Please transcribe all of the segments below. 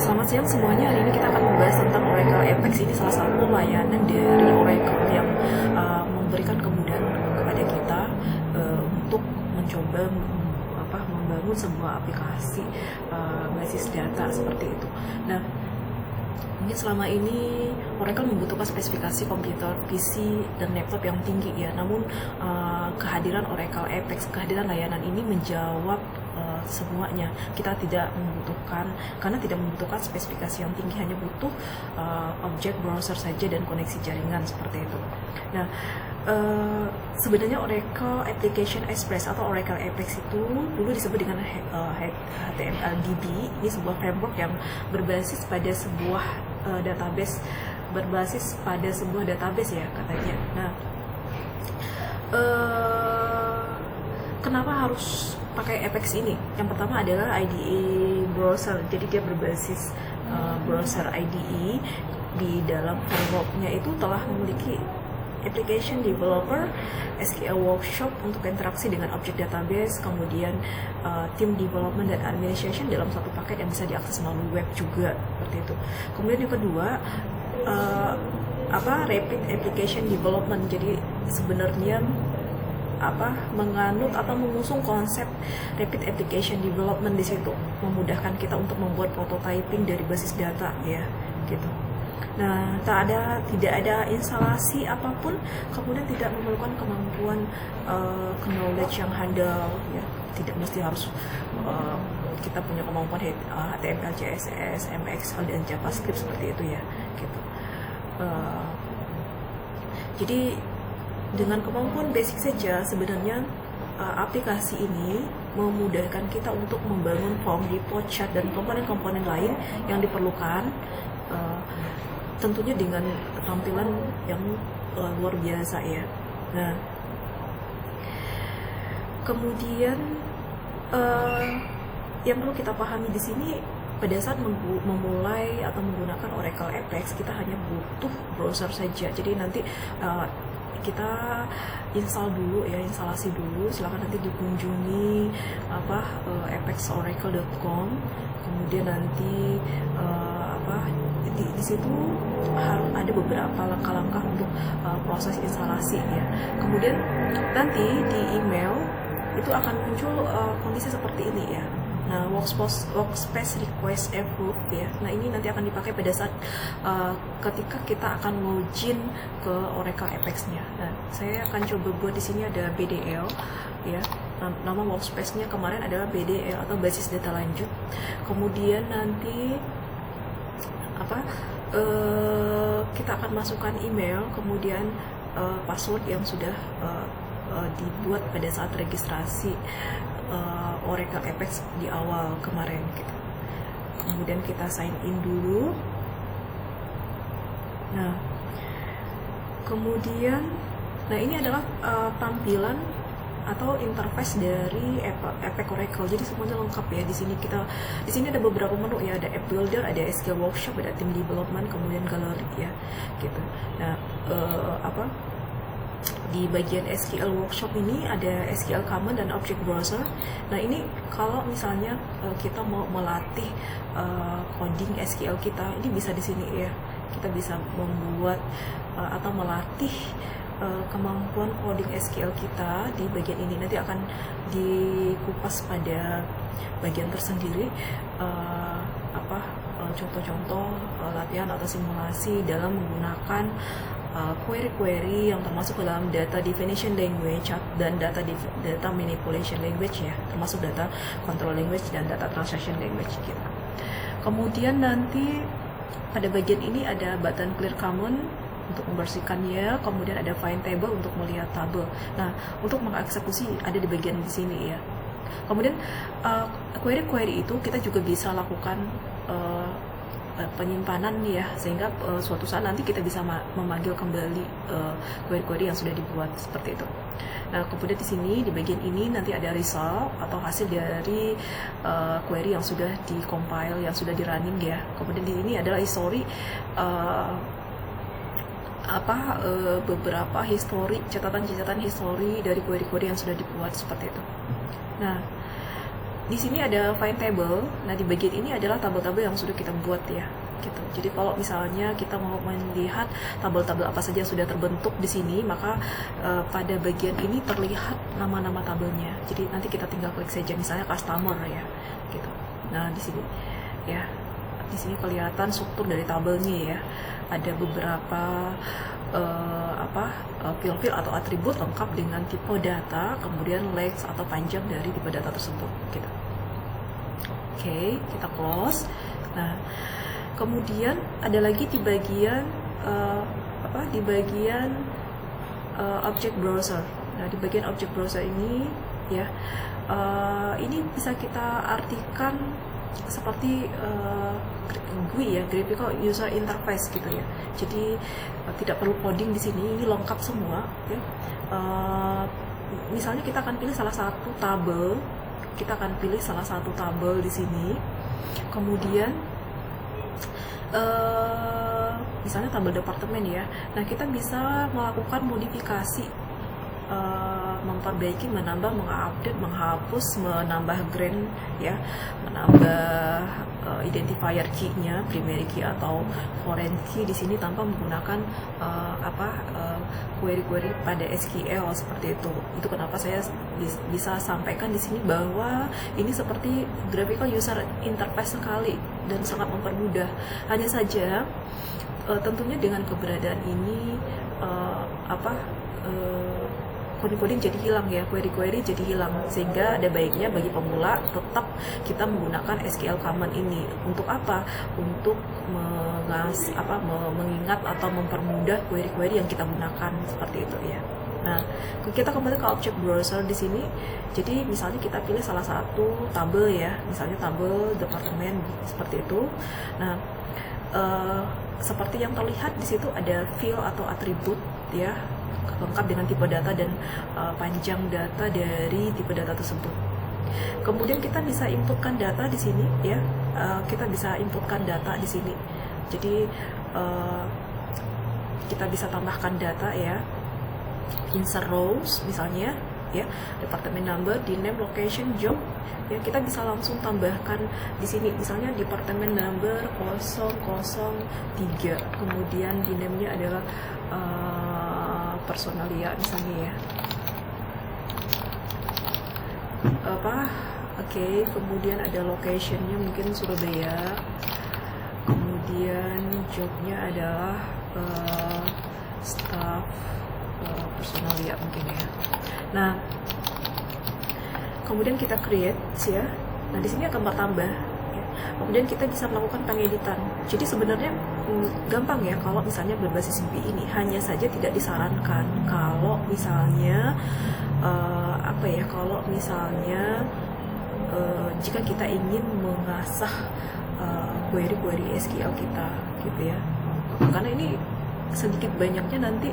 Selamat siang semuanya. Hari ini kita akan membahas tentang Oracle Apex. Ini salah satu layanan dari Oracle yang memberikan kemudahan kepada kita untuk mencoba membangun sebuah aplikasi basis data seperti itu. Nah, mungkin selama ini Oracle membutuhkan spesifikasi komputer, PC, dan laptop yang tinggi ya. Namun kehadiran Oracle Apex, kehadiran layanan ini menjawab semuanya. Kita tidak membutuhkan spesifikasi yang tinggi, hanya butuh objek browser saja dan koneksi jaringan seperti itu. Nah, sebenarnya Oracle Application Express atau Oracle Apex itu dulu disebut dengan HTML-DB. Ini sebuah framework yang berbasis pada sebuah database ya katanya. Nah, kenapa harus pakai Apex ini? Yang pertama adalah IDE browser, jadi dia berbasis browser IDE. Di dalam frameworknya itu telah memiliki application developer, SQL workshop untuk interaksi dengan objek database, kemudian team development dan administration dalam satu paket yang bisa diakses melalui web juga seperti itu. Kemudian yang kedua, rapid application development. Jadi sebenarnya menganut atau mengusung konsep rapid application development di situ, memudahkan kita untuk membuat prototyping dari basis data ya gitu. Nah, tidak ada instalasi apapun, kemudian tidak memerlukan kemampuan knowledge yang handal ya. Tidak mesti harus kita punya kemampuan HTML, CSS, MXL dan JavaScript seperti itu ya gitu. Jadi dengan kemampuan basic saja sebenarnya aplikasi ini memudahkan kita untuk membangun form, report, chat, dan komponen-komponen lain yang diperlukan, tentunya dengan tampilan yang luar biasa ya. Nah, kemudian yang perlu kita pahami di sini, pada saat memulai atau menggunakan Oracle Apex, kita hanya butuh browser saja. Jadi nanti kita instalasi dulu. Silakan nanti dikunjungi apexoracle.com. Kemudian nanti di situ harus ada beberapa langkah-langkah untuk proses instalasi ya. Kemudian nanti di email itu akan muncul kondisi seperti ini ya. Nah, workspace request approved ya. Nah, ini nanti akan dipakai pada saat ketika kita akan login ke Oracle Apex-nya. Nah, saya akan coba buat di sini ada BDL ya. Nama workspace-nya kemarin adalah BDL atau basis data lanjut. Kemudian nanti kita akan masukkan email, kemudian password yang sudah dibuat pada saat registrasi Oracle Apex di awal kemarin gitu. Kemudian kita sign in dulu. Nah, ini adalah tampilan atau interface dari Apex Oracle. Jadi semuanya lengkap ya di sini. Di sini ada beberapa menu ya, ada App Builder, ada SQL Workshop, ada Team Development, kemudian Gallery ya gitu. Nah, di bagian SQL Workshop ini ada SQL Command dan Object Browser. Nah, ini kalau misalnya kita mau melatih coding SQL kita, ini bisa di sini ya. Kita bisa membuat atau melatih kemampuan coding SQL kita di bagian ini. Nanti akan dikupas pada bagian tersendiri contoh-contoh latihan atau simulasi dalam menggunakan query-query yang termasuk ke dalam data definition language dan data manipulation language ya, termasuk data control language dan data transaction language gitu. Kemudian nanti pada bagian ini ada button clear command untuk membersihkannya, kemudian ada find table untuk melihat tabel. Nah, untuk mengeksekusi ada di bagian di sini ya. Kemudian query-query itu kita juga bisa lakukan penyimpanan ya, sehingga suatu saat nanti kita bisa memanggil kembali query-query yang sudah dibuat seperti itu. Nah, kemudian di sini di bagian ini nanti ada result atau hasil dari query yang sudah di-compile, yang sudah di-running ya. Kemudian di sini adalah history beberapa catatan histori dari query-query yang sudah dibuat seperti itu. Nah, di sini ada find table. Nah, di bagian ini adalah tabel-tabel yang sudah kita buat ya, gitu. Jadi kalau misalnya kita mau melihat tabel-tabel apa saja yang sudah terbentuk di sini, maka pada bagian ini terlihat nama-nama tabelnya. Jadi nanti kita tinggal klik saja, misalnya customer ya, gitu. Nah, di sini ya, di sini kelihatan struktur dari tabelnya ya. Ada beberapa field atau atribut lengkap dengan tipe data, kemudian length atau panjang dari tipe data tersebut gitu. Oke, kita close. Nah, kemudian ada lagi di bagian object browser. Nah, di bagian object browser ini ya, ini bisa kita artikan seperti GUI ya, graphical user interface gitu ya. Jadi tidak perlu coding di sini, ini lengkap semua ya. Misalnya kita akan pilih salah satu tabel, di sini. Kemudian misalnya tabel departemen ya. Nah, kita bisa melakukan modifikasi, memperbaiki, menambah, mengupdate, menghapus, menambah grade ya, menambah identifier key-nya, primary key atau foreign key di sini tanpa menggunakan query-query pada SQL seperti itu. Itu kenapa saya bisa sampaikan di sini bahwa ini seperti graphical user interface sekali dan sangat mempermudah. Hanya saja tentunya dengan keberadaan ini coding-coding jadi hilang ya, query-query jadi hilang, sehingga ada baiknya bagi pemula tetap kita menggunakan SQL common ini. Untuk apa? Untuk mengingat atau mempermudah query-query yang kita gunakan seperti itu ya. Nah, kita kembali ke object browser di sini. Jadi misalnya kita pilih salah satu tabel ya, misalnya tabel departemen seperti itu. Nah, seperti yang terlihat di situ ada field atau atribut ya, lengkap dengan tipe data dan panjang data dari tipe data tersebut. Kemudian kita bisa inputkan data di sini ya, Jadi kita bisa tambahkan data ya, insert rows misalnya ya, department number, di name, location, job ya, kita bisa langsung tambahkan di sini misalnya department number 003, kemudian di name-nya adalah personalia misalnya ya, kemudian ada location-nya mungkin Surabaya, kemudian job-nya adalah staff personalia mungkin ya. Nah, kemudian kita create ya. Nah, di sini akan bertambah ya. Kemudian kita bisa melakukan pengeditan. Jadi sebenarnya gampang ya kalau misalnya berbasis MPI ini. Hanya saja tidak disarankan kalau misalnya jika kita ingin mengasah query-query SQL kita gitu ya. Karena ini sedikit banyaknya nanti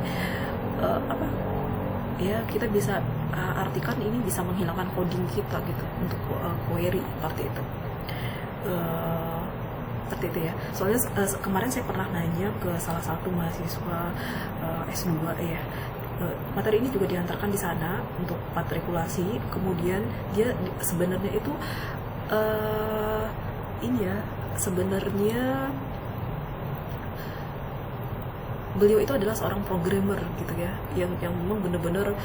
kita bisa artikan ini bisa menghilangkan coding kita gitu untuk query seperti itu. Seperti itu ya. Soalnya kemarin saya pernah nanya ke salah satu mahasiswa S2 ya. Materi ini juga diantarkan di sana untuk matrikulasi. Kemudian dia sebenarnya itu beliau itu adalah seorang programmer gitu ya, yang memang benar-benar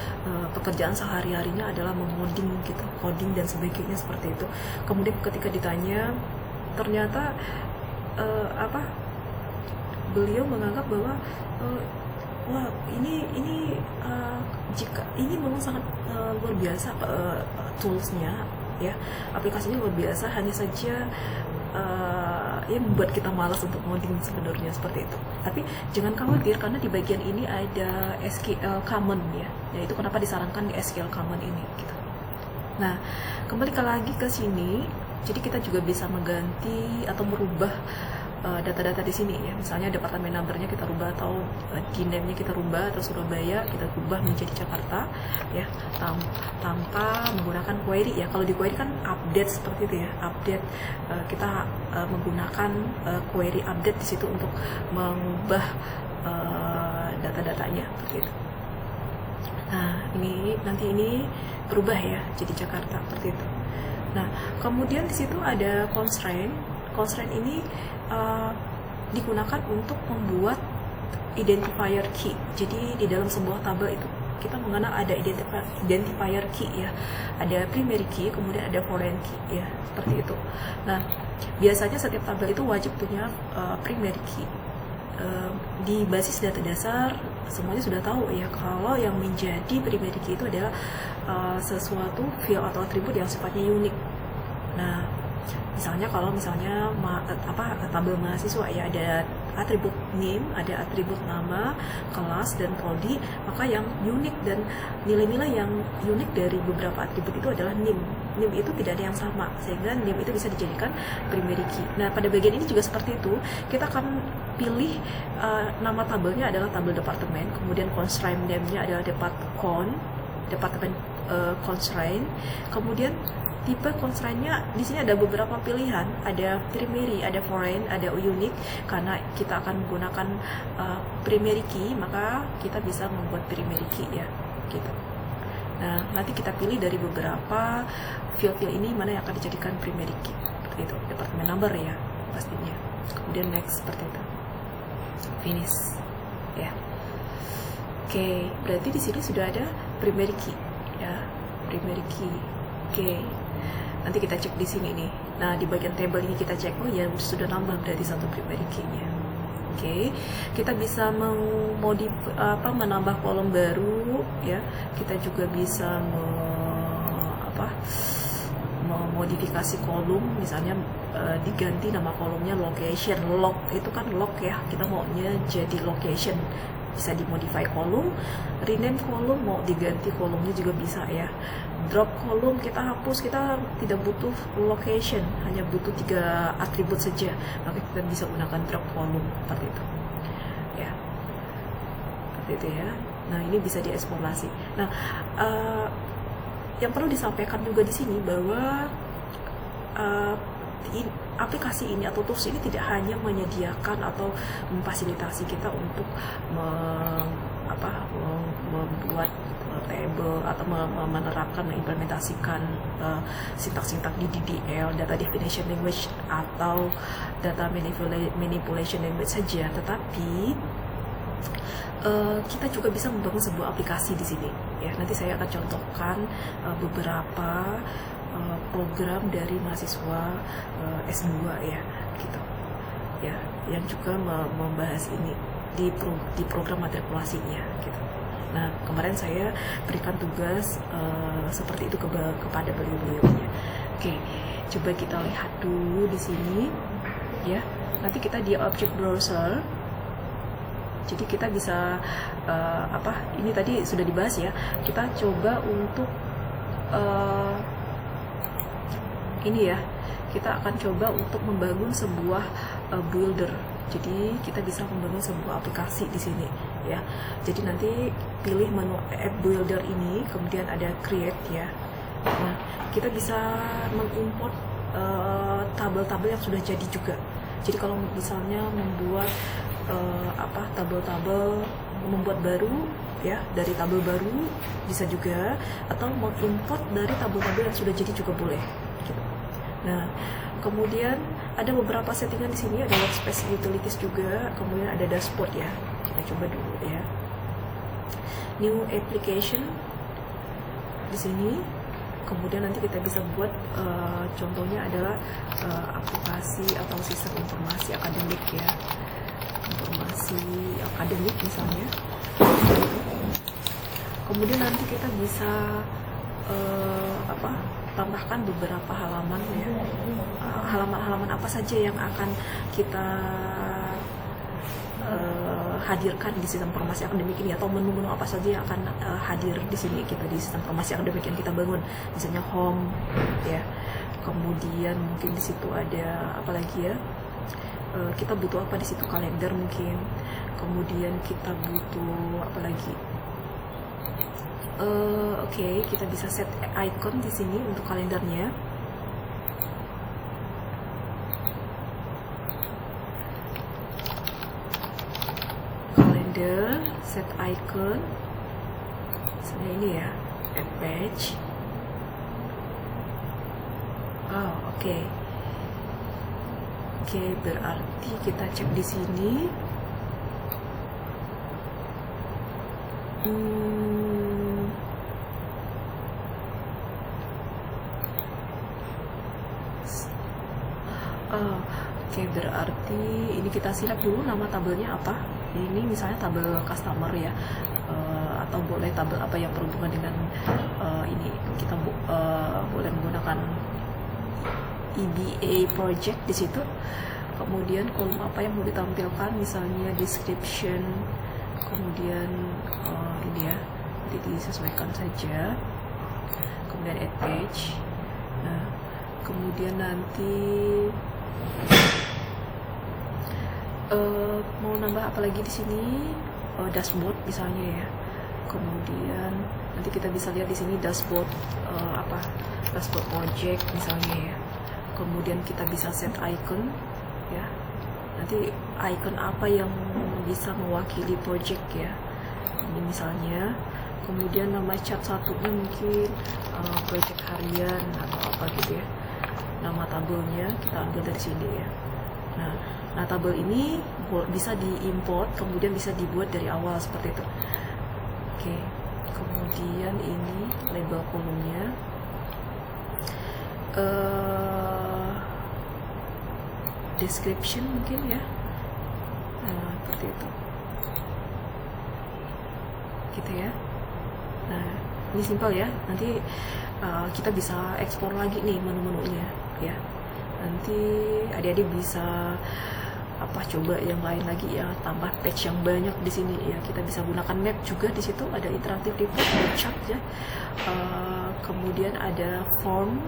pekerjaan sehari-harinya adalah mengoding gitu, coding dan sebagainya seperti itu. Kemudian ketika ditanya, ternyata beliau menganggap bahwa wah ini jika ini memang sangat luar biasa toolsnya ya, aplikasinya luar biasa, hanya saja membuat kita malas untuk ngoding sebenarnya seperti itu. Tapi jangan khawatir karena di bagian ini ada SQL common ya. Itu kenapa disarankan di SQL common ini gitu. Nah, kembali lagi ke sini. Jadi kita juga bisa mengganti atau merubah data-data di sini ya. Misalnya departemen number-nya kita rubah atau name-nya kita rubah, atau Surabaya kita rubah menjadi Jakarta ya, tanpa menggunakan query ya. Kalau di query kan update seperti itu ya, update kita menggunakan query update di situ untuk mengubah data-datanya seperti itu. Nah, ini nanti ini berubah ya jadi Jakarta seperti itu. Nah, kemudian di situ ada constraint. Constraint ini digunakan untuk membuat identifier key. Jadi di dalam sebuah tabel itu kita mengenal ada identifier key ya, ada primary key, kemudian ada foreign key ya, seperti itu. Nah, biasanya setiap tabel itu wajib punya primary key. Di basis data dasar semuanya sudah tahu ya, kalau yang menjadi primary key itu adalah sesuatu field atau atribut yang sifatnya unik. Nah, misalnya kalau tabel mahasiswa ya, ada atribut name, ada atribut nama, kelas, dan prodi, maka yang unik dan nilai-nilai yang unik dari beberapa atribut itu adalah name. Name itu tidak ada yang sama, sehingga name itu bisa dijadikan primary key. Nah, pada bagian ini juga seperti itu, kita akan pilih nama tabelnya adalah tabel departemen, kemudian constraint name-nya adalah departemen constraint, kemudian tipe constraint-nya di sini ada beberapa pilihan, ada primary, ada foreign, ada unique. Karena kita akan menggunakan primary key, maka kita bisa membuat primary key ya, gitu. Nah, nanti kita pilih dari beberapa field-field ini mana yang akan dijadikan primary key, seperti itu. Department number ya, pastinya. Kemudian next, seperti itu. Finish, ya. Oke, berarti di sini sudah ada primary key, ya, primary key. Oke. Nanti kita cek di sini nih. Nah, di bagian table ini kita cek, oh ya sudah nambah berarti satu primary key-nya. Oke, kita bisa menambah kolom baru ya. Kita juga bisa memodifikasi kolom, misalnya diganti nama kolomnya location. Log itu kan log ya, kita maunya jadi location. Bisa dimodify kolom, rename kolom, mau diganti kolomnya juga bisa ya. Drop kolom kita hapus, kita tidak butuh location, hanya butuh 3 atribut saja, maka kita bisa gunakan drop kolom seperti itu ya, seperti itu ya. Nah, ini bisa dieksplorasi. Nah, yang perlu disampaikan juga di sini bahwa aplikasi ini atau tools ini tidak hanya menyediakan atau memfasilitasi kita untuk membuat table atau menerapkan, mengimplementasikan sintak-sintak di DDL, data definition language, atau data manipulation language saja, tetapi kita juga bisa membangun sebuah aplikasi di sini ya. Nanti saya akan contohkan beberapa program dari mahasiswa S2 ya, gitu ya, yang juga membahas ini di program matrikulasinya gitu. Nah, kemarin saya berikan tugas seperti itu kepada beliau-beliaunya. Oke, coba kita lihat dulu di sini ya. Nanti kita di object browser. Jadi kita bisa ini tadi sudah dibahas ya. Kita coba untuk ini ya, kita akan coba untuk membangun sebuah builder. Jadi kita bisa membangun sebuah aplikasi di sini ya. Jadi nanti pilih menu app builder ini, kemudian ada create ya. Nah, kita bisa mengimport tabel-tabel yang sudah jadi juga. Jadi kalau misalnya membuat tabel-tabel, membuat baru ya, dari tabel baru bisa juga, atau mengimport dari tabel-tabel yang sudah jadi juga boleh gitu. Nah, kemudian ada beberapa settingan di sini, ada workspace utilities juga, kemudian ada dashboard ya. Kita coba dulu ya. New application di sini. Kemudian nanti kita bisa buat contohnya adalah aplikasi atau sistem informasi akademik ya. Informasi akademik misalnya. Kemudian nanti kita bisa tambahkan beberapa halaman ya, halaman-halaman apa saja yang akan kita hadirkan di sistem informasi akademik ini, atau menu-menu apa saja yang akan hadir di sini kita di sistem informasi akademik yang kita bangun, misalnya home ya. Kemudian mungkin di situ ada apa lagi ya, kita butuh apa di situ, kalender mungkin. Kemudian kita butuh apa lagi, Oke, kita bisa set icon di sini untuk kalendernya. Kalender, set icon. Misalnya ini ya, add page. Oke. Oke, berarti kita cek di sini. Oke, berarti ini kita select dulu nama tabelnya apa. Ini misalnya tabel customer ya, atau boleh tabel apa yang berhubungan dengan ini. Kita boleh menggunakan EBA project di situ. Kemudian kolom apa yang mau ditampilkan, misalnya description, kemudian ini ya, nanti disesuaikan saja. Kemudian add page. Nah, kemudian nanti mau nambah apa lagi di sini, dashboard misalnya ya. Kemudian nanti kita bisa lihat di sini dashboard dashboard project misalnya ya. Kemudian kita bisa set icon ya. Nanti icon apa yang bisa mewakili project ya. Ini misalnya. Kemudian nama chat satunya mungkin project harian atau apa gitu ya. Nama tabelnya kita ambil dari sini ya. Nah, tabel ini bisa diimport, kemudian bisa dibuat dari awal seperti itu. Oke, kemudian ini label kolomnya. Description mungkin ya. Nah, seperti itu. Gitu ya. Nah, ini simpel ya. Nanti kita bisa ekspor lagi nih menu-menunya ya. Nanti adik-adik bisa coba yang lain lagi ya, tambah page yang banyak di sini ya. Kita bisa gunakan map juga di situ, ada interaktif report, ada chart ya. Kemudian ada form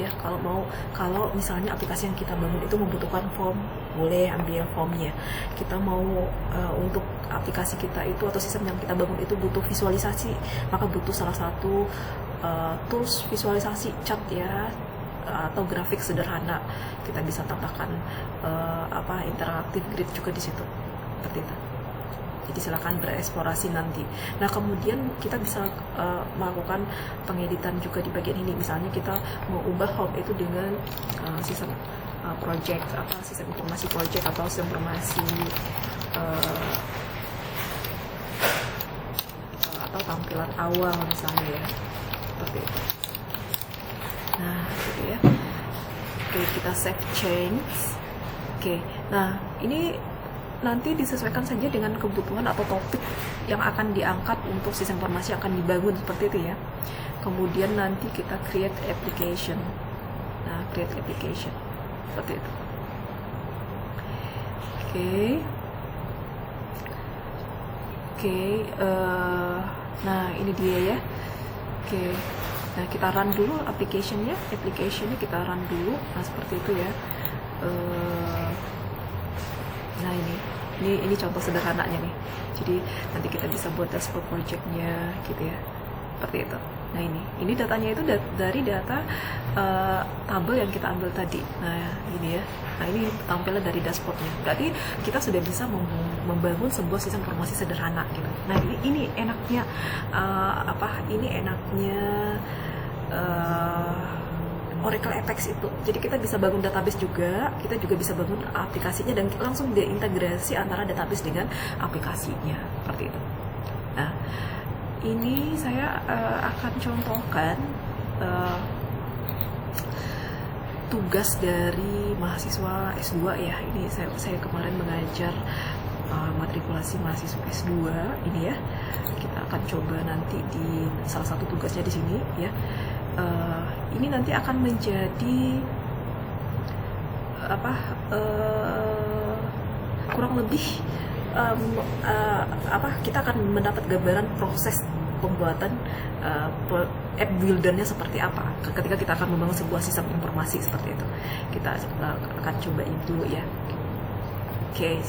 ya, kalau misalnya aplikasi yang kita bangun itu membutuhkan form, boleh ambil formnya. Kita mau untuk aplikasi kita itu atau sistem yang kita bangun itu butuh visualisasi, maka butuh salah satu tools visualisasi chart ya, atau grafik sederhana. Kita bisa tambahkan interaktif grid juga di situ, seperti itu. Jadi silakan bereksplorasi nanti. Nah, kemudian kita bisa melakukan pengeditan juga di bagian ini. Misalnya kita mau ubah home itu dengan sistem project, sistem informasi project atau sistem informasi atau tampilan awal misalnya ya, seperti itu. Nah, gitu ya. Oke, kita save change. Oke, nah ini nanti disesuaikan saja dengan kebutuhan atau topik yang akan diangkat untuk sistem informasi yang akan dibangun, seperti itu ya. Kemudian nanti kita create application. Nah, create application seperti itu. Oke, nah ini dia ya. Oke. Nah, kita run dulu application-nya kita run dulu. Nah, seperti itu ya. Nah, ini contoh sederhananya nih. Jadi nanti kita bisa buat dashboard project-nya gitu ya. Seperti itu. Nah, ini datanya itu dari data tabel yang kita ambil tadi. Nah, ini ya. Nah, ini tampilnya dari dashboard-nya. Berarti kita sudah bisa membangun sebuah sistem informasi sederhana gitu. Nah, ini enaknya ini enaknya Oracle Apex itu. Jadi kita bisa bangun database juga, kita juga bisa bangun aplikasinya dan langsung diintegrasi antara database dengan aplikasinya, seperti itu. Nah, ini saya akan contohkan tugas dari mahasiswa S2 ya. Ini saya kemarin mengajar matrikulasi mahasiswa S2 ini ya. Kita akan coba nanti di salah satu tugasnya di sini ya. Ini nanti akan menjadi kurang lebih kita akan mendapat gambaran proses pembuatan app buildernya seperti apa ketika kita akan membangun sebuah sistem informasi seperti itu. Kita akan coba itu ya. Oke.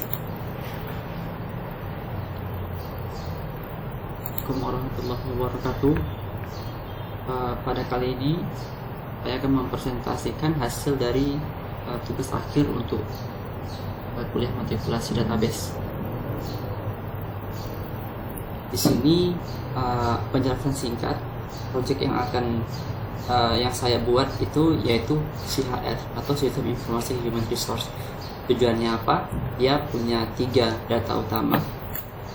Assalamualaikum warahmatullahi wabarakatuh. Pada kali ini saya akan mempresentasikan hasil dari tugas akhir untuk kuliah matrikulasi database. Di sini penjelasan singkat proyek yang akan yang saya buat itu yaitu CHR atau Sistem Informasi Human Resource. Tujuannya apa? Dia punya 3 data utama.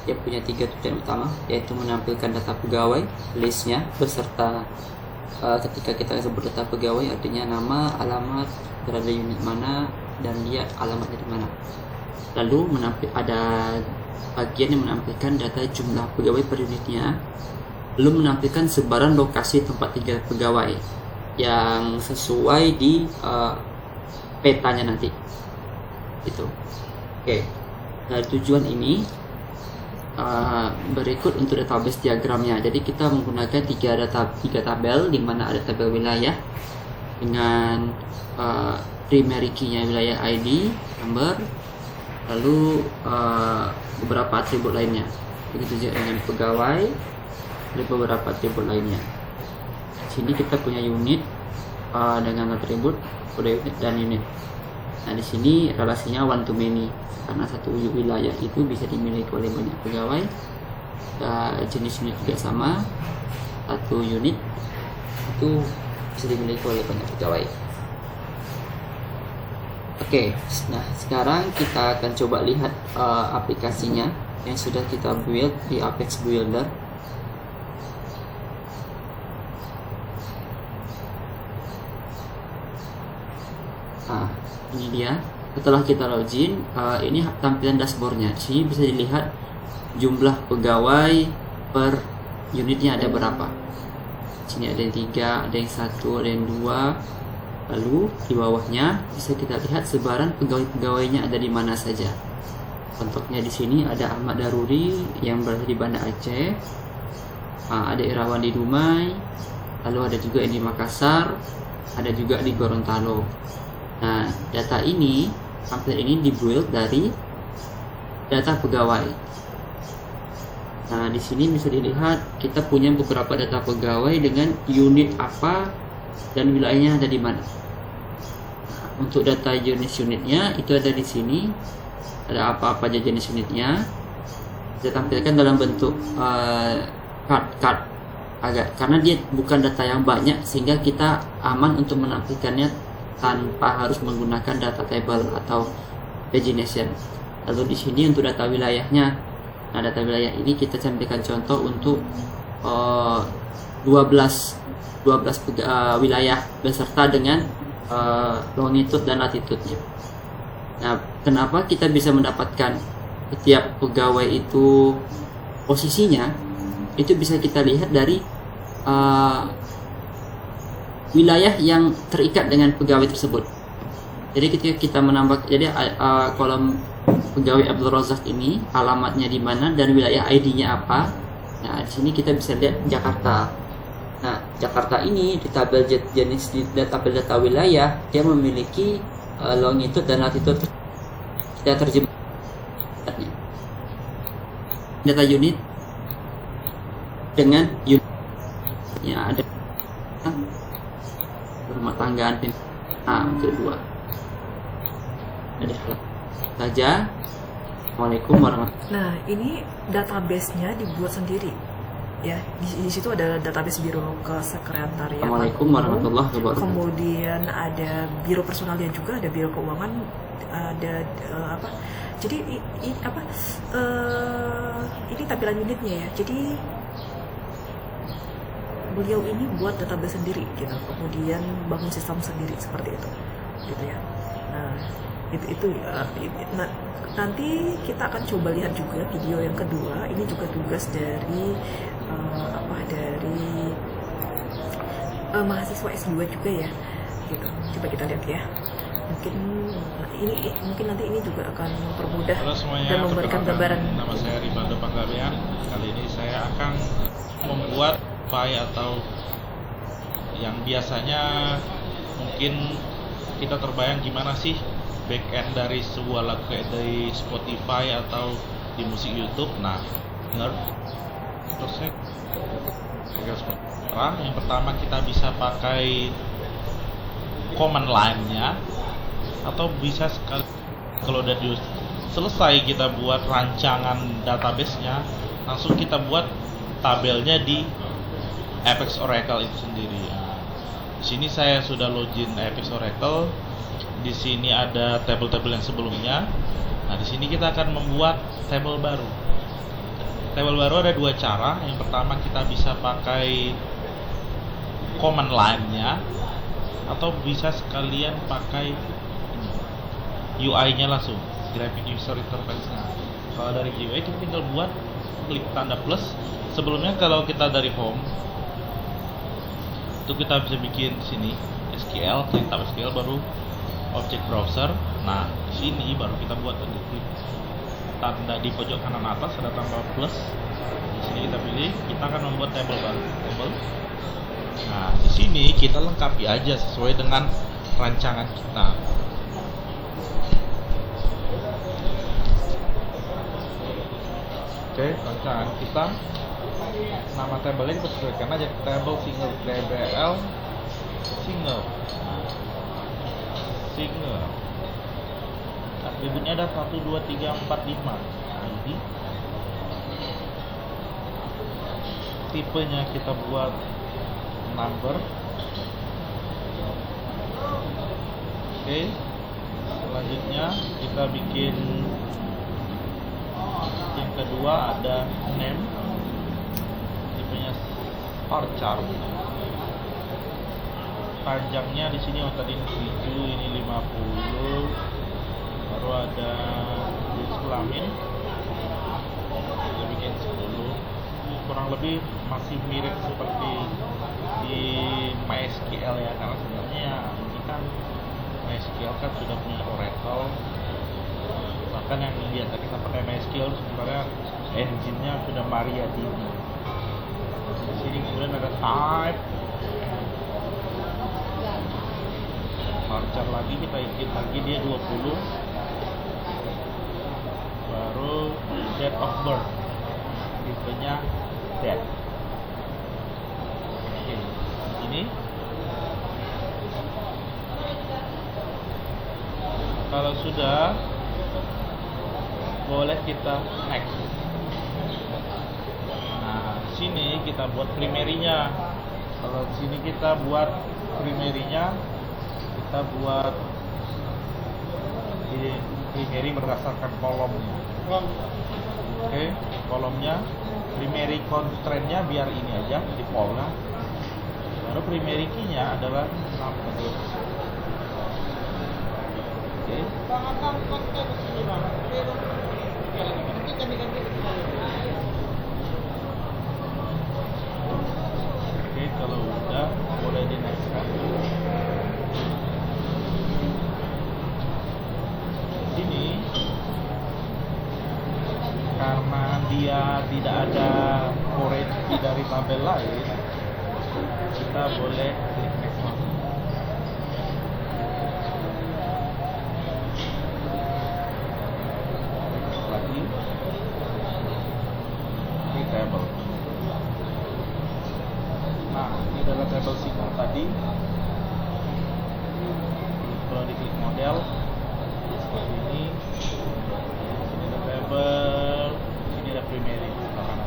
Dia punya 3 tujuan utama, yaitu menampilkan data pegawai, listnya beserta ketika kita sebut data pegawai artinya nama, alamat, berada unit mana, dan dia alamatnya di mana. Lalu ada bagian yang menampilkan data jumlah pegawai per unitnya, lalu menampilkan sebaran lokasi tempat tinggal pegawai yang sesuai di petanya nanti. Itu. Oke. Dari tujuan ini berikut untuk database diagramnya. Jadi kita menggunakan 3 tabel, di mana ada tabel wilayah dengan primary key-nya wilayah ID, number, lalu beberapa atribut lainnya. Begitu juga dengan pegawai, ada beberapa atribut lainnya. Sini kita punya unit dengan atribut kode unit dan unit. Nah, di sini relasinya one to many, karena satu wilayah itu bisa dimiliki oleh banyak pegawai. Jenis unit juga sama, satu unit itu bisa dimiliki oleh banyak pegawai. Oke, nah sekarang kita akan coba lihat aplikasinya yang sudah kita build di Apex Builder. Nah, ini dia. Setelah kita login, ini tampilan dashboardnya. Di sini bisa dilihat jumlah pegawai per unitnya ada berapa. Di sini ada yang 3, ada yang 1, ada yang 2. Lalu di bawahnya bisa kita lihat sebaran pegawai-pegawainya ada di mana saja. Contohnya di sini ada Ahmad Daruri yang berada di Banda Aceh, ada Irawan di Dumai, lalu ada juga yang di Makassar, ada juga di Gorontalo. Nah, data ini, tampilan ini dibuild dari data pegawai. Nah, di sini bisa dilihat kita punya beberapa data pegawai dengan unit apa dan wilayahnya ada di mana. Nah, untuk data unitnya itu ada di sini. Ada apa-apa aja jenis unitnya. Kita tampilkan dalam bentuk card karena dia bukan data yang banyak, sehingga kita aman untuk menampilkannya tanpa harus menggunakan data table atau pagination. Lalu di sini untuk data wilayahnya. Nah, data wilayah ini kita tampilkan contoh untuk 12 wilayah beserta dengan longitude dan latitude-nya. Nah, kenapa kita bisa mendapatkan setiap pegawai itu posisinya? Itu bisa kita lihat dari wilayah yang terikat dengan pegawai tersebut. Jadi ketika kita menambah, jadi kolom pegawai Abdul Razak ini alamatnya di mana dan wilayah ID-nya apa. Nah, di sini kita bisa lihat Jakarta. Nah, Jakarta ini di tabel jenis di tabel data wilayah dia memiliki longitude dan latitude. Kita terjemah data unit dengan unit. Ya, ada rumah tanggaan kedua. Ada saja. Assalamualaikum warahmatullahi wabarakatuh. Nah, ini database-nya dibuat sendiri. Ya, di situ ada database biro kesekretariatan. Assalamualaikum warahmatullahi wabarakatuh. Kemudian ada biro personalnya juga, ada biro keuangan, ada apa? Jadi ini tampilan unitnya ya. Jadi beliau ini buat database sendiri gitu, kemudian bangun sistem sendiri seperti itu, gitu ya. Nah, nah, nanti kita akan coba lihat juga video yang kedua. Ini juga tugas dari mahasiswa S2 juga ya, gitu. Coba kita lihat ya. Mungkin nanti ini juga akan mempermudah dan memberikan gambaran. Nama saya Rivaldo Panggabean. Kali ini saya akan membuat file atau yang biasanya mungkin kita terbayang gimana sih backend dari sebuah lagu kayak dari Spotify atau di musik YouTube. Nah, dengar terus saya yang pertama kita bisa pakai command line-nya, atau bisa sekali kalau udah selesai kita buat rancangan database-nya, langsung kita buat tabelnya di Apex Oracle itu sendiri. Nah, Di sini saya sudah login Apex Oracle. Di sini ada table-table yang sebelumnya. Nah, di sini kita akan membuat table baru. Table baru ada dua cara. Yang pertama kita bisa pakai command line-nya, atau bisa sekalian pakai UI-nya langsung, graphic user interface-nya. Kalau dari GUI kita tinggal buat klik tanda plus. Sebelumnya kalau kita dari home itu kita bisa bikin sini SQL, klik tab SQL, baru object browser. Nah, di sini baru kita buat klik tanda di pojok kanan atas ada tambah plus. Di sini kita pilih, kita akan membuat table baru, table. Nah, di sini kita lengkapi aja sesuai dengan rancangan kita. Oke, rancangan kita, nama table-nya kita sesuaikan aja, table single, tbl single. Single. Atributnya ada 1, 2, 3, 4, 5. ID. Tipenya kita buat number. Oke. Selanjutnya kita bikin yang kedua ada name. Tipenya star chart. Panjangnya di sini tadi 7, ini 50. Baru ada jenis kelamin. Kita bikin 10. Kurang lebih masih mirip seperti di MySQL ya, karena sebenarnya ini kan MySQL kan sudah punya Oracle. Bahkan yang biasa kita pakai MySQL sebenarnya engine-nya sudah MariaDB. Di sini kemudian ada type. Launcher lagi, kita isi lagi, dia 20. Baru date of birth, tipenya date. Oke, ini kalau sudah, boleh kita next. Nah, sini kita buat primary-nya. Kalau sini kita buat primary-nya, kita buat ini primary berdasarkan kolomnya. Oke, kolomnya primary constraint-nya biar ini aja di pola. Lalu primary key-nya adalah number. Oke. Oke, kalau udah boleh di next kan. Ini karena dia tidak ada koreksi dari tabel lain, kita boleh klik next lagi di table. Nah, ini adalah table single tadi. Kalau diklik model seperti ini, sini ada table, sini ada primary kanan.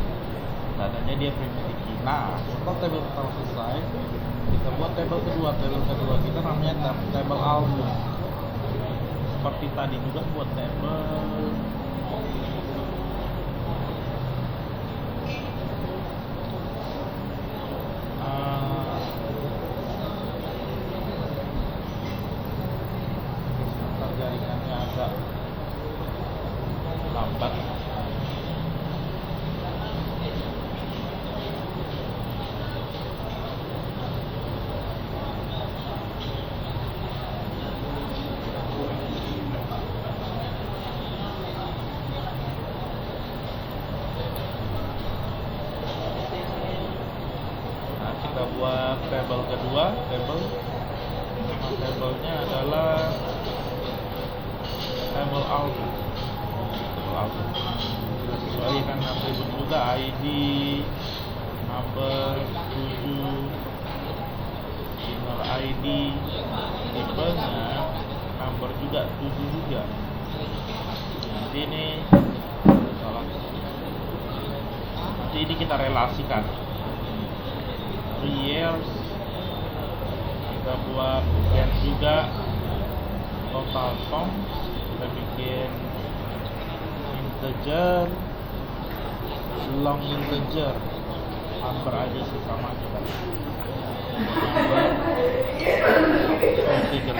Tandanya dia primary key. Nah, setelah table pertama selesai, kita buat table kedua. Table kedua kita namanya table album. Seperti tadi juga buat table jaringannya agak lambat. Nah, kita buat table kedua. Table, nama tablenya adalah table album. Table album. Kita sesuaikan atribut juga, ID, number 7, email ID, tipenya number juga 7 juga. Nanti ini salah. Nanti ini kita relasikan. 3 years kita buat band juga, total song kita bikin integer, long integer, number aja sih sama kita number, integer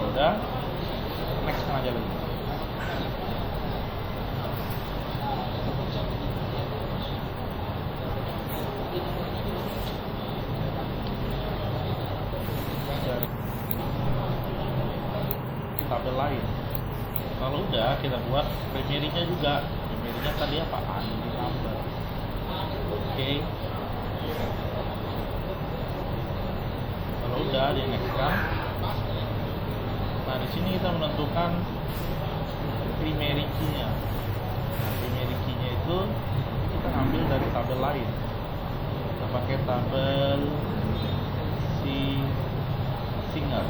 udah, next aja lagi. Tabel lain. Kalau udah kita buat primary-nya juga. Primary-nya tadi apa? ID number. Oke. Kalau udah di next kan. Nah, di sini kita menentukan primary key-nya. Nah, primary key-nya itu kita ambil dari tabel lain. Kita pakai tabel singer.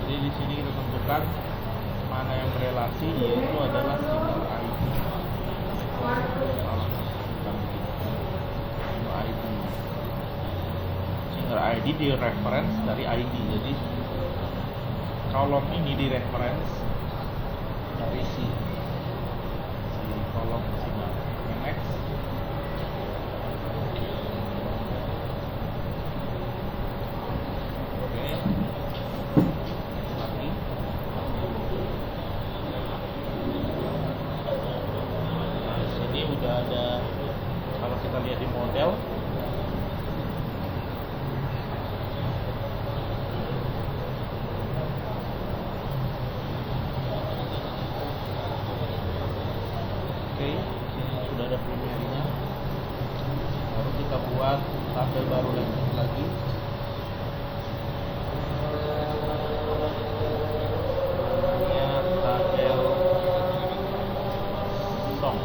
Jadi di sini kita tentukan mana yang berelasi, yaitu adalah singer ID. Singer ID di reference dari ID. Jadi kolom ini di reference dari si kolom singer. Next. Oke. Lagi. Nah, di sini udah ada, kalau kita lihat di model, oke, sini sudah ada primary-nya. Baru kita buat tabel baru lagi. Namanya tabel song.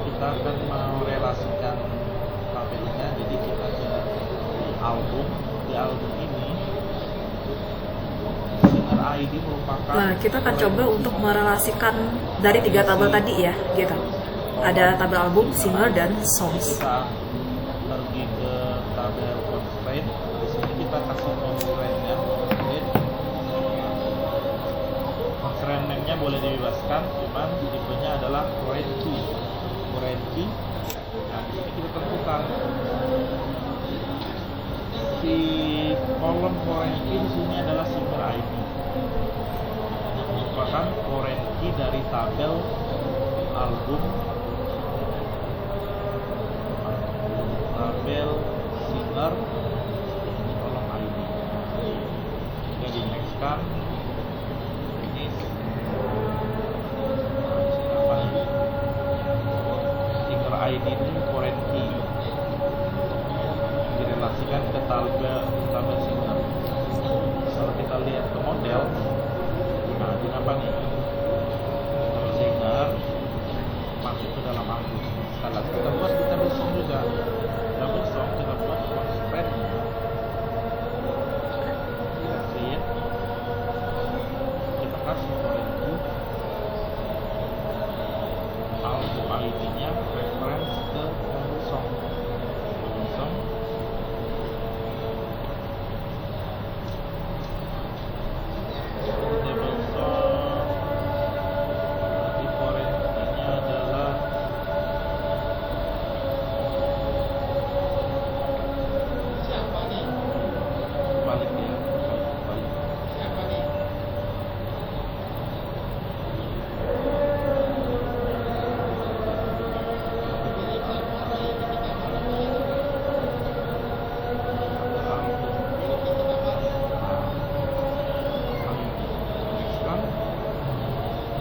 Kita akan merelasikan tabelnya. Jadi kita ke album. Di album ini singer ID merupakan, Nah, kita akan coba untuk merelasikan dari 3 tabel tadi ya, gitu. Ada tabel album, singer, dan songs. kita pergi ke tabel constraint. Di sini kita kasih constraint-nya. Constraint name-nya boleh dibebaskan, cuman tipenya adalah foreign key. Foreign key. Nah, di sini kita tentukan si kolom foreign key di sini adalah singer ID. Merupakan foreign key dari tabel album, tabel singer, kolom ID. Jika di next kan ini singer ID ini foreign key direlasikan ke tabel singer. Kalau kita lihat ke model, nah ini apa nih? Tabel singer masuk ke dalam album. Kalau kita buat di tabel song juga, tabel song kita buat constraint. id-nya reference ke song table song. Berarti foreign-nya adalah balik ya, balik.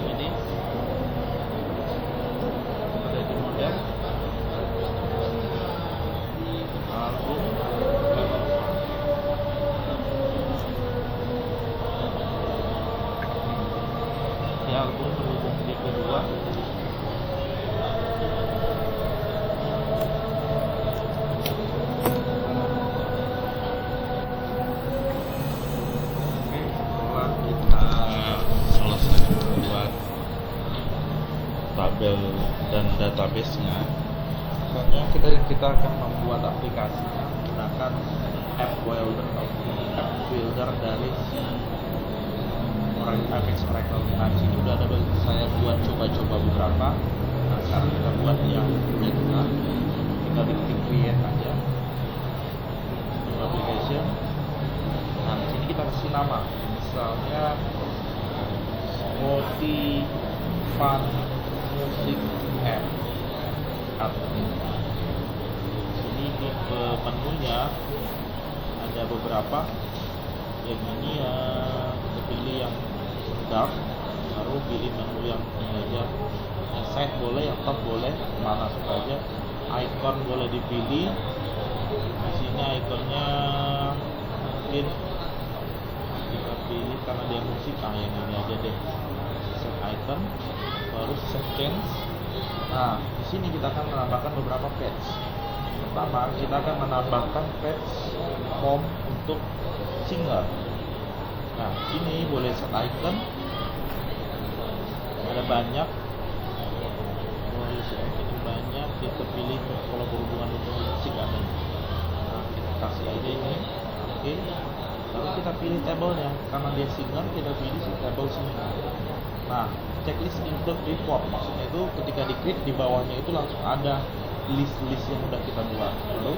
Ini ada di model album di album berhubung di kedua. Oke, setelah kita selesai membuat tabel dan database-nya, selanjutnya kita akan membuat aplikasinya menggunakan app builder dari si Apex Oracle. Nah, di sini udah ada saya buat coba-coba beberapa. Nah, sekarang kita buat yang beta. Kita klik create aja, new application. Nah, di sini kita kasih nama, misalnya Spotify Music App. Sini di menunya ada beberapa. Yang ini ya, kita pilih yang dark, baru pilih menu yang ini aja. Yang side boleh, yang top boleh, mana saja. Icon boleh dipilih. Di sini iconnya mungkin kita pilih karena dia musik, yang ini aja deh. Set icon, baru set change. Nah, di sini kita akan menambahkan beberapa page. Pertama, kita akan menambahkan page form untuk singer. Nah, ini boleh set icon. Ada banyak, boleh set icon banyak. Kita pilih kalau berhubungan dengan musik ada. Nah, kita kasih aja ini. Oke. Lalu kita pilih tabelnya. Karena dia singer, kita pilih si table singer. Nah, checklist insert report, maksudnya itu ketika diklik di bawahnya itu langsung ada list-list yang udah kita buat. Lalu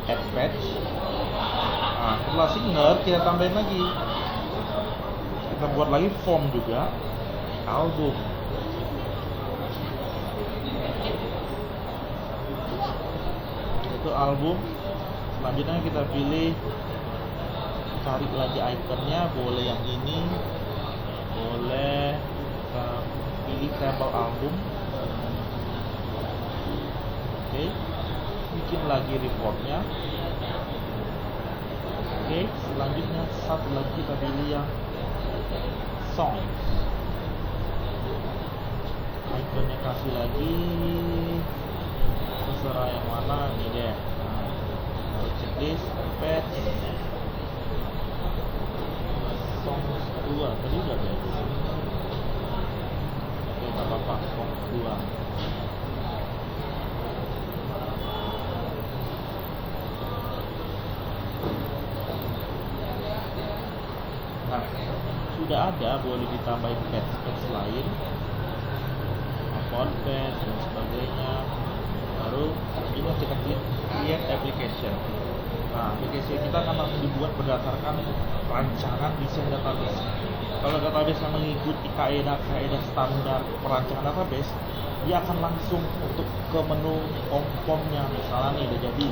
add page. Nah, setelah singer kita tambahin lagi, kita buat lagi form juga, album. Itu album. Selanjutnya kita pilih, cari lagi ikonnya, boleh yang ini, boleh pilih table album. Oke, bikin lagi reportnya. Oke, selanjutnya satu lagi kita pilih yang song. Ikonnya kasih lagi, terserah yang mana, ini deh. Nah, baru checklist, page, song 2 tadi udah ada. Gak apa-apa, song 2. Nah, sudah ada, boleh ditambahin page lain, upload page dan sebagainya. Baru selanjutnya kita klik create application. Nah, aplikasi kita akan langsung dibuat berdasarkan rancangan desain database. Kalau database yang mengikuti kaidah standar perancangan database, dia akan langsung untuk ke menu form-formnya. Misalnya nih udah jadi,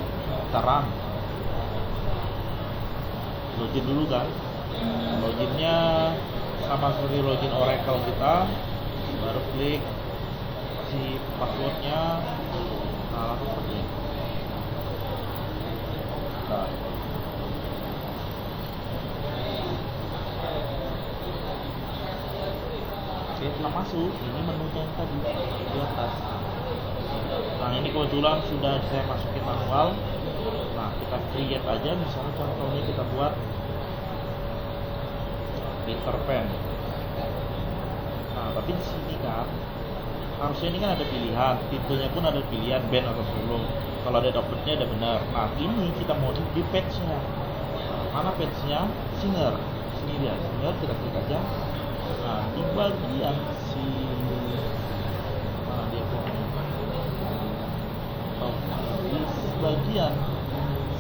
kita run, login dulu kan. Loginnya sama seperti login Oracle kita, baru klik si passwordnya. Nah, langsung seperti ini. Nah, oke, setelah masuk, ini menunya yang tadi di atas. Nah, ini kebetulan sudah saya masukin manual. Nah, kita create aja, misalnya contohnya kita buat Peter Pan. Nah, tapi di sini kan harusnya ini kan ada pilihan, tipenya pun ada pilihan band atau solo. Kalau ada doubletnya ada benar. Nah ini kita mau di patchnya. Mana patchnya? Singer. Ini dia singer, kita klik aja. Nah di bagian si mana dia kok? Di bagian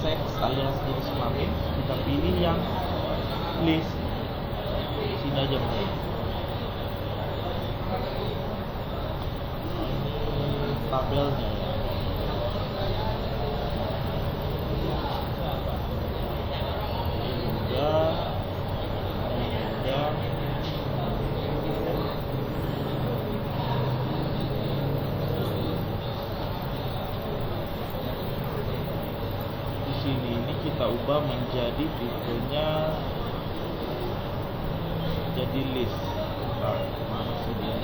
sex alias jenis kelamin kita pilih yang list. Sini aja mulai. Tabelnya ya. Ini udah. Di sini ini kita ubah menjadi tipenya jadi list. Nah, mana sih dia?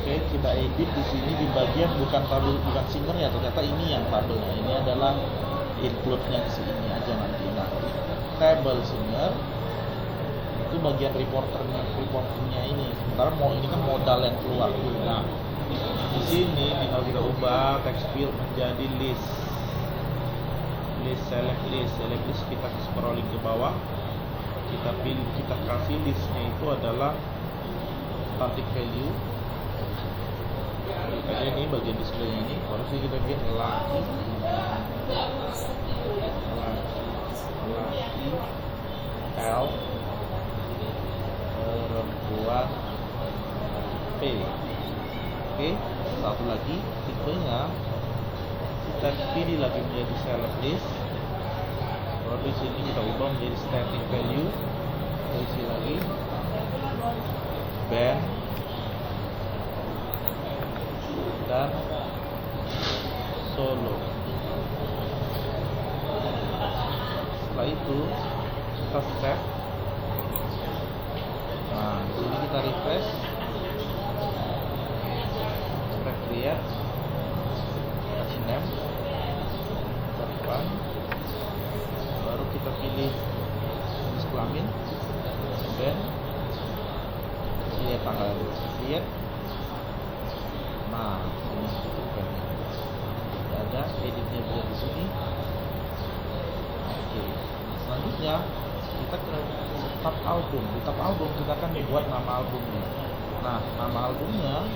Oke, kita edit di sini di bagian bukan tabel, bukan singer ya, ternyata ini yang tabelnya. Ini adalah include-nya di sini aja nanti. Nah, table singer itu bagian reporternya ini. Sementara mau ini kan modal yang keluar. Nah, di sini tinggal kita ubah text field menjadi list. Select list kita scrolling ke bawah. Kita pilih, kita kasih listnya itu adalah static value. Kayak ini bagian displaynya ini, harusnya kita bikin laki L, perempuan P. Oke, satu lagi tipenya kita pilih lagi menjadi select list. Lalu di sini kita ubah menjadi static value. Isi lagi band dan solo. Setelah itu kita save. Nah, di sini kita refresh, create, kasih name, depan, baru kita pilih jenis kelamin, band, tanggal create. Nah, ini kan tidak ada editnya juga di sini. Oke, selanjutnya kita ke tab album. Di tab album kita akan membuat nama albumnya. Nah, nama albumnya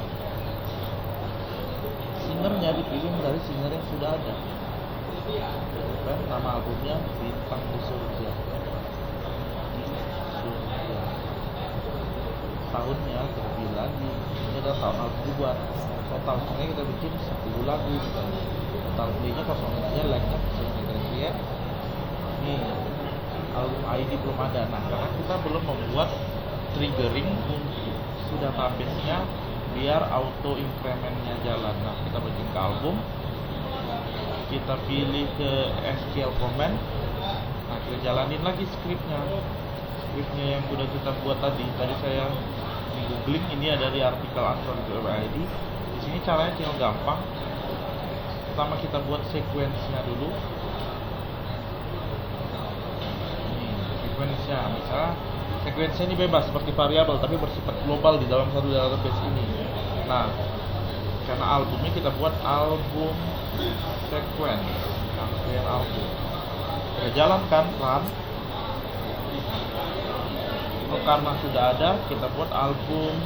singernya dipilih dari singer yang sudah ada. Dan nama albumnya Bintang di Surga. Tahunnya terlebih lagi. Ini adalah tahun album dibuat. Total sebenarnya kita bikin 10 lagu. Total playnya kosongnya like-nya kita lihat. Nih album ID belum ada. Nah, karena kita belum membuat triggering untuk database-nya biar auto increment-nya jalan. Nah, kita bikin ke album. Kita pilih ke SQL command. Nah, kita jalanin lagi scriptnya yang sudah kita buat tadi. Tadi saya di googling, ini ada di artikel Android ID. Di sini caranya tinggal gampang. Pertama kita buat sequence-nya dulu. Ini sequence-nya, misalnya sequence-nya ini bebas seperti variabel tapi bersifat global di dalam satu database ini. Nah, karena albumnya kita buat album sequence, rangkaian album. Kita jalankan run. Oh, karena sudah ada, kita buat album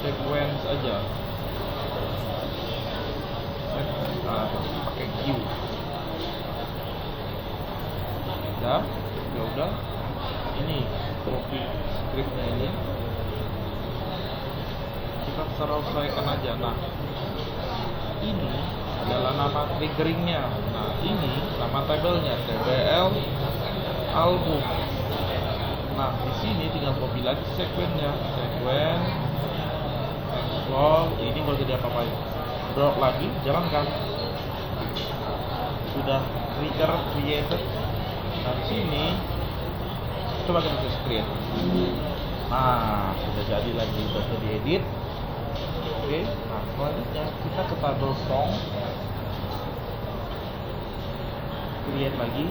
sequence aja. Pakai Q. Udah. Ini copy scriptnya ini. Kita selesaikan aja. Nah, ini adalah nama triggeringnya. Nah, ini nama tabelnya tbl album. Nah, di sini tinggal copy lagi sequence-nya. Sequence, scroll, ini baru tidak apa-apa. Drop lagi, jalankan. Sudah trigger created. Nah, di sini coba kita tes create. Nah, sudah jadi lagi, sudah diedit. Oke, nah selanjutnya kita ke tabel song. create lagi.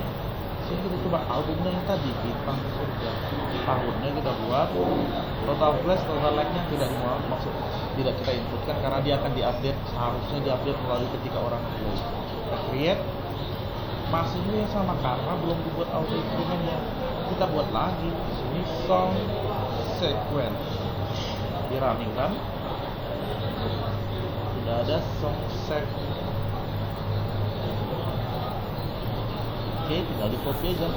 Sini kita coba albumnya yang tadi Bintang Surga, tahunnya kita buat, total flash, total like-nya tidak maksud tidak kita inputkan karena dia akan diupdate, seharusnya diupdate melalui ketika orang play. Kita create, masih ini sama karena belum dibuat auto instrumennya, kita buat lagi. Di sini song sequence diramingkan, sudah ada song sequence. Oke, tinggal di copy aja.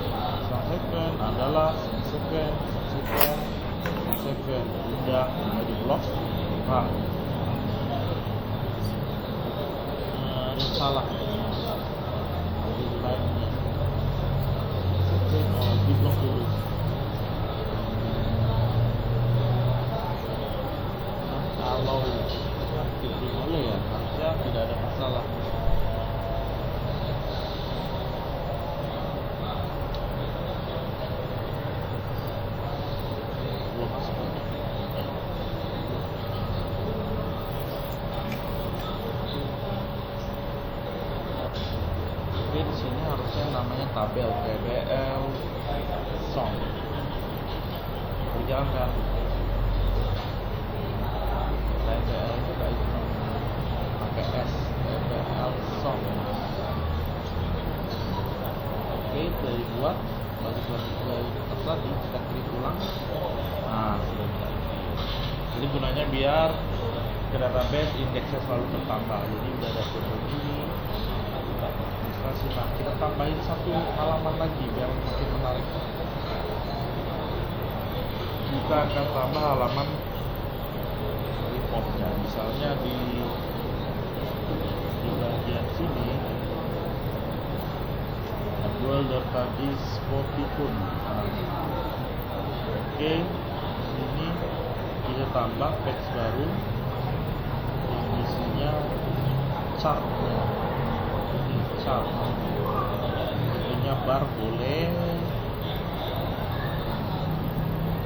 Song sequence adalah song sequence, udah di blok. Nah, ada salah. Di blok dulu. Kalau itu boleh ya, harusnya tidak ada masalah. Belum masuk. Oke, di sini harusnya namanya tabel TBL song. Berjalankan. TBL itu kayak pakai S, TBL song. Oke, dari buat balik tadi kita klik ulang. Nah, sudah bisa. Jadi gunanya biar ke database indeksnya selalu bertambah. Jadi udah ada begini. Nah, kita tambahin satu halaman lagi biar makin menarik. Kita akan tambah halaman reportnya, misalnya di bagian sini World.tabis Spotify. Oke, sini kita tambah teks baru yang isinya chartnya. Chart, ini bar boleh,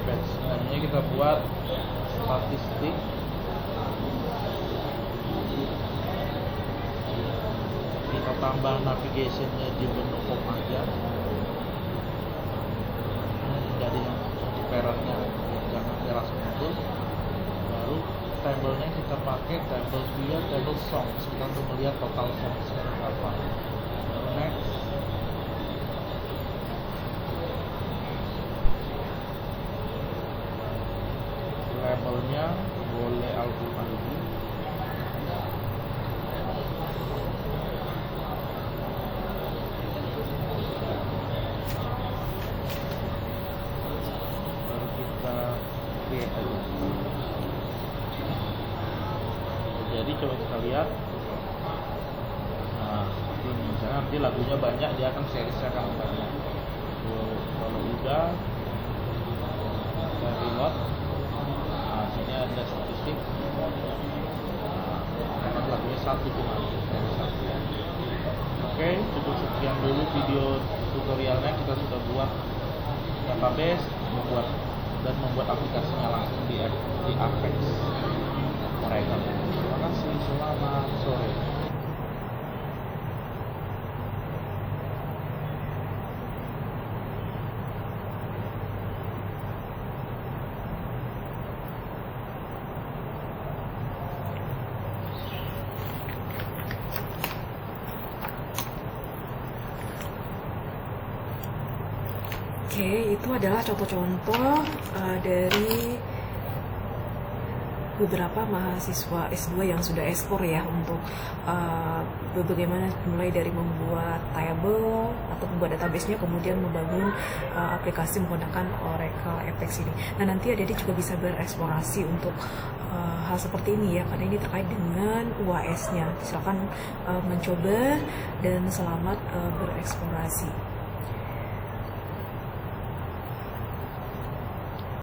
batch namanya kita buat statistik. Kita tambah navigationnya di menu home aja, jadi yang untuk parentnya jangan merah muncul. Baru tabelnya kita pakai tabel via tabel songs, kita untuk melihat total songsnya berapa. Next, labelnya boleh album lagi. Baru kita create aja. Jadi coba kita lihat. Nah, ini misalnya nanti lagunya banyak, dia akan seriesnya akan banyak. Kalau udah kita reload. Nah, sini ada statistik. Nah, lagunya satu cuma seri satu. Oke, cukup sekian dulu video tutorialnya. Kita sudah buat database, membuat aplikasinya langsung di Apex mereka. Terima kasih, selamat sore. Oke, itu adalah contoh-contoh dari beberapa mahasiswa S2 yang sudah ekspor ya, untuk bagaimana mulai dari membuat table atau membuat database-nya, kemudian membangun aplikasi menggunakan Oracle Apex ini. Nah, nanti adik-adik juga bisa bereksplorasi untuk hal seperti ini ya, karena ini terkait dengan UAS-nya. Silakan mencoba dan selamat bereksplorasi.